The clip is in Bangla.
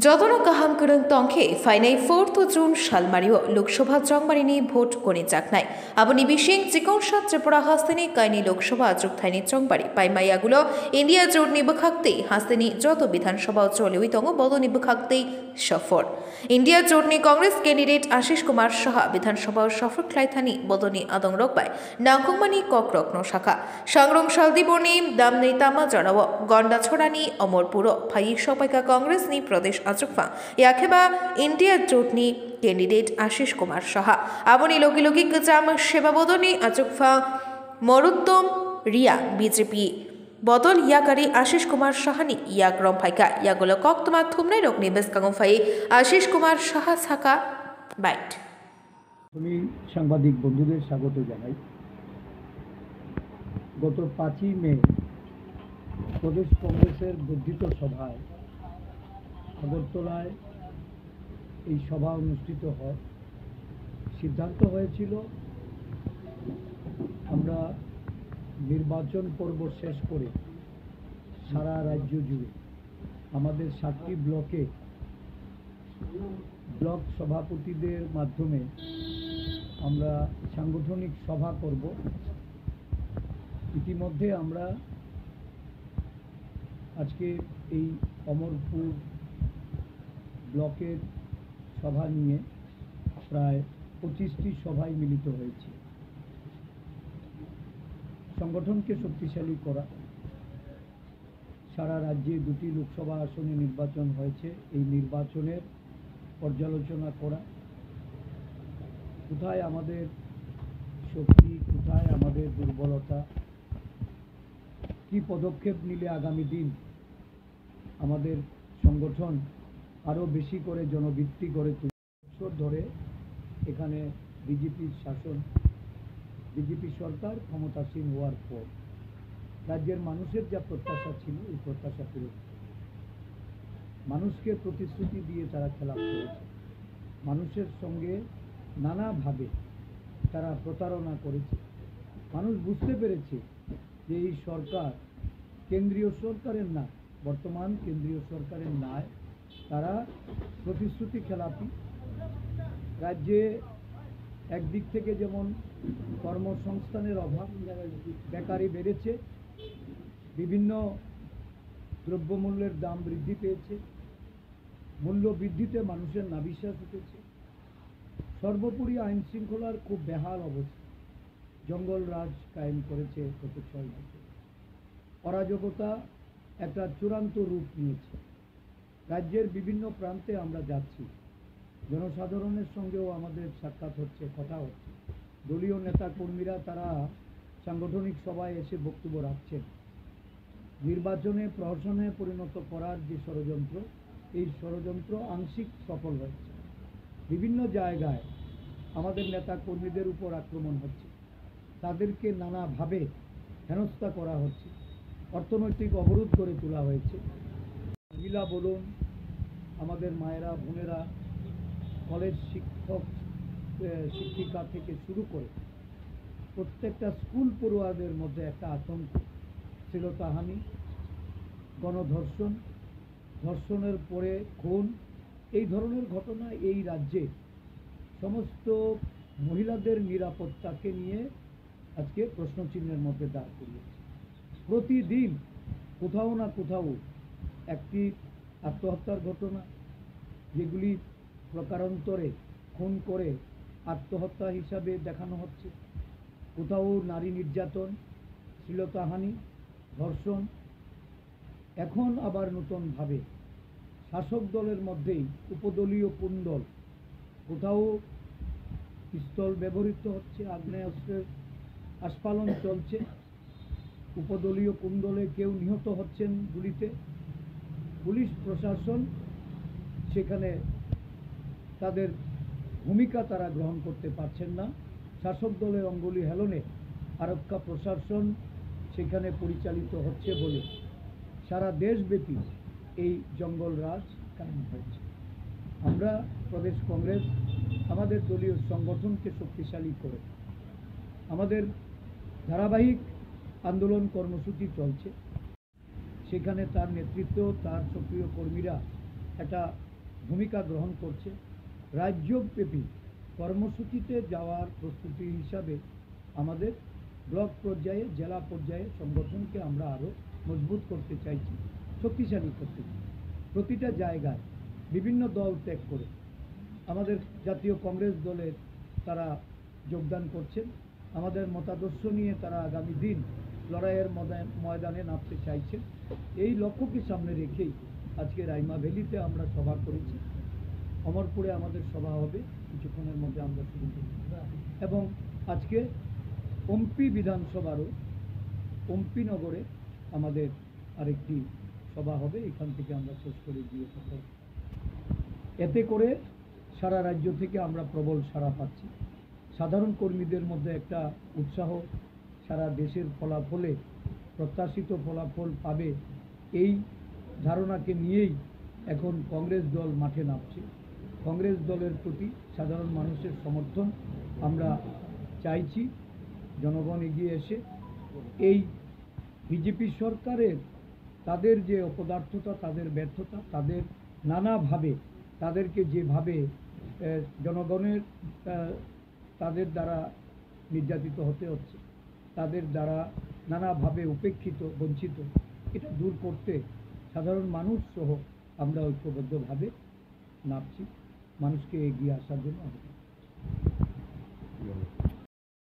যতনো কাহাম করং তংখে ফাইনাই 4 জুন শালমারিও লোকসভা জংমারিনি ভোট গণি চাকনাই আবনি বিশিং চিকংসা ত্রিপুরা হাস্তিনি কাইনি লোকসভা যুক্তাইনি চংবারি পাইমাইয়াগুলো ইন্ডিয়া জোট নিবখাক্তি হাস্তিনি যত বিধানসভা চলেউই তঙ্গ বদ নিবখাক্তি সফর ইন্ডিয়া জোটনি কংগ্রেস ক্যান্ডিডেট আশিস কুমার সাহা বিধানসভা সফর ক্লাইথানি বদনি আদং রকবাই নাংকুমানি ককরত্ন শাখা সংরং শালদিবনি দামনি তামা জানাও গন্ডা ছড়ানি অমরপুর ফাই সপাইকা কংগ্রেস নি প্রদেশ আচুকফা ইয়াখেবা ইন্ডিয়া জোটনি ক্যান্ডিডেট আশিস কুমার সাহা আবনি লৌকিক জাম সেবাবদনী আচুকফা মরুত্তম রিয়া বিজেপি বদল ইয়াকারি আশিস কুমার সাহানি ইয়াগ্রম ফাইকা ইয়াগুলো কক্তমা থুমনাই রকনি বেসকাঙ্গ ফাই আশিস কুমার সাহা ছাকা বাইট। আমি সাংবাদিক বন্ধুদের স্বাগত জানাই। গত 5ই মে প্রদেশ কংগ্রেসের বর্ধিত সভায় আগরতলায় এই সভা অনুষ্ঠিত হয়। সিদ্ধান্ত হয়েছিল আমরা নির্বাচন পর্ব শেষ করে সারা রাজ্য জুড়ে আমাদের 7টি ব্লকে ব্লক সভাপতিদের মাধ্যমে আমরা সাংগঠনিক সভা করব। ইতিমধ্যে আমরা আজকে এই অমরপুর ব্লকের সভা নিয়ে প্রায় 25টি সভায় মিলিত হয়েছে। সংগঠনকে শক্তিশালী করা, সারা রাজ্যে 2টি লোকসভা আসনে নির্বাচন হয়েছে, এই নির্বাচনের পর্যালোচনা করা, কোথায় আমাদের শক্তি, কোথায় আমাদের দুর্বলতা, কি পদক্ষেপ নিলে আগামী দিন আমাদের সংগঠন আরও বেশি করে জনভিত্তি গড়ে তুলবে। বছর ধরে এখানে বিজেপির শাসন, বিজেপি সরকার ক্ষমতাসীন হওয়ার পর রাজ্যের মানুষের যা প্রত্যাশা ছিল এই প্রত্যাশা পূরণ, মানুষকে প্রতিশ্রুতি দিয়ে তারা খেলাপ করেছে, মানুষের সঙ্গে নানাভাবে তারা প্রতারণা করেছে। মানুষ বুঝতে পেরেছে যে এই সরকার কেন্দ্রীয় সরকারের না, বর্তমান কেন্দ্রীয় সরকারের নয়, তারা প্রতিশ্রুতি খেলাপি। রাজ্যে একদিক থেকে যেমন কর্মসংস্থানের অভাব, বেকারি বেড়েছে, বিভিন্ন দ্রব্যমূল্যের দাম বৃদ্ধি পেয়েছে, মূল্য বৃদ্ধিতে মানুষের নাভিশ্বাস উঠেছে, সর্বোপরি আইন শৃঙ্খলার খুব বেহাল অবস্থা, জঙ্গল রাজ কায়েম করেছে গত 6 বছর, অরাজকতা একটা চূড়ান্ত রূপ নিয়েছে। রাজ্যের বিভিন্ন প্রান্তে আমরা যাচ্ছি, জনসাধারণের সঙ্গেও আমাদের সাক্ষাৎ হচ্ছে, কথা হচ্ছে, দলীয় নেতা কর্মীরা তারা সাংগঠনিক সভায় এসে বক্তব্য রাখছেন। নির্বাচনে প্রহসনে পরিণত করার যে ষড়যন্ত্র, এই ষড়যন্ত্র আংশিক সফল হয়েছে। বিভিন্ন জায়গায় আমাদের নেতা কর্মীদের উপর আক্রমণ হচ্ছে, তাদেরকে নানাভাবে হেনস্থা করা হচ্ছে, অর্থনৈতিক অবরোধ করে তোলা হয়েছে। মহিলা বলুন, আমাদের মায়েরা বোনেরা, কলেজ শিক্ষক শিক্ষিকা থেকে শুরু করে প্রত্যেকটা স্কুল পড়ুয়াদের মধ্যে একটা আতঙ্ক, শ্লীলতাহানি, গণধর্ষণ, ধর্ষণের পরে খুন, এই ধরনের ঘটনা এই রাজ্যে সমস্ত মহিলাদের নিরাপত্তাকে নিয়ে আজকে প্রশ্নচিহ্নের মধ্যে দাঁড় করিয়েছে। প্রতিদিন কোথাও না কোথাও একটি আত্মহত্যার ঘটনা, যেগুলি প্রকারান্তরে খুন করে আত্মহত্যা হিসাবে দেখানো হচ্ছে, কোথাও নারী নির্যাতন, শ্লীলতাহানি, ধর্ষণ। এখন আবার নতুনভাবে শাসক দলের মধ্যেই উপদলীয় কুণ্ডল, কোথাও পিস্তল ব্যবহৃত হচ্ছে, আগ্নেয়াস্ত্রের আস্ফালন চলছে, উপদলীয় কুণ্ডলে কেউ নিহত হচ্ছেন গুলিতে। পুলিশ প্রশাসন সেখানে তাদের ভূমিকা তারা গ্রহণ করতে পারছেন না। শাসক দলের অঙ্গুলি হেলনে আরক্ষা প্রশাসন সেখানে পরিচালিত হচ্ছে বলে সারা দেশব্যাপী এই জঙ্গল রাজ কায়েম হয়েছে। আমরা প্রদেশ কংগ্রেস আমাদের দলীয় সংগঠনকে শক্তিশালী করে আমাদের ধারাবাহিক আন্দোলন কর্মসূচি চলছে, সেখানে তার নেতৃত্ব, তার সক্রিয় কর্মীরা একটা ভূমিকা গ্রহণ করছে। রাজ্যব্যাপী কর্মসূচিতে যাওয়ার প্রস্তুতি হিসাবে আমাদের ব্লক পর্যায়ে, জেলা পর্যায়ে সংগঠনকে আমরা আরও মজবুত করতে চাইছি, শক্তিশালী করতে চাই। প্রতিটা জায়গায় বিভিন্ন দল ত্যাগ করে আমাদের জাতীয় কংগ্রেস দলের তারা যোগদান করছেন। আমাদের মতাদর্শ নিয়ে তারা আগামী দিন লড়াইয়ের ময়দানে নামতে চাইছেন। এই লক্ষ্যকে সামনে রেখেই আজকে রাইমা ভ্যালিতে আমরা সভা করেছি। অমরপুরে আমাদের সভা হবে, কিছুক্ষণের মধ্যে আমরা শুরু করব। এবং আজকে পম্পি বিধানসভারও পম্পিনগরে আমাদের আরেকটি সভা হবে, এখান থেকে আমরা শেষ করে দিয়ে থাকব। এতে করে সারা রাজ্য থেকে আমরা প্রবল সাড়া পাচ্ছি। সাধারণ কর্মীদের মধ্যে একটা উৎসাহ, সারা দেশের ফলাফলে প্রত্যাশিত ফলাফল পাবে এই ধারণাকে নিয়েই এখন কংগ্রেস দল মাঠে নামছে। কংগ্রেস দলের প্রতি সাধারণ মানুষের সমর্থন আমরা চাইছি। জনগণ এগিয়ে এসে এই বিজেপি সরকারের তাদের যে অপদার্থতা, তাদের ব্যর্থতা, তাদের নানাভাবে তাদেরকে যেভাবে জনগণের তাদের দ্বারা নির্যাতিত হতে হচ্ছে, তাদের দ্বারা নানাভাবে উপেক্ষিত, বঞ্চিত, এটা দূর করতে সাধারণ মানুষ সহ আমরা ঐক্যবদ্ধভাবে নামছি, মানুষকে এগিয়ে আসার জন্য।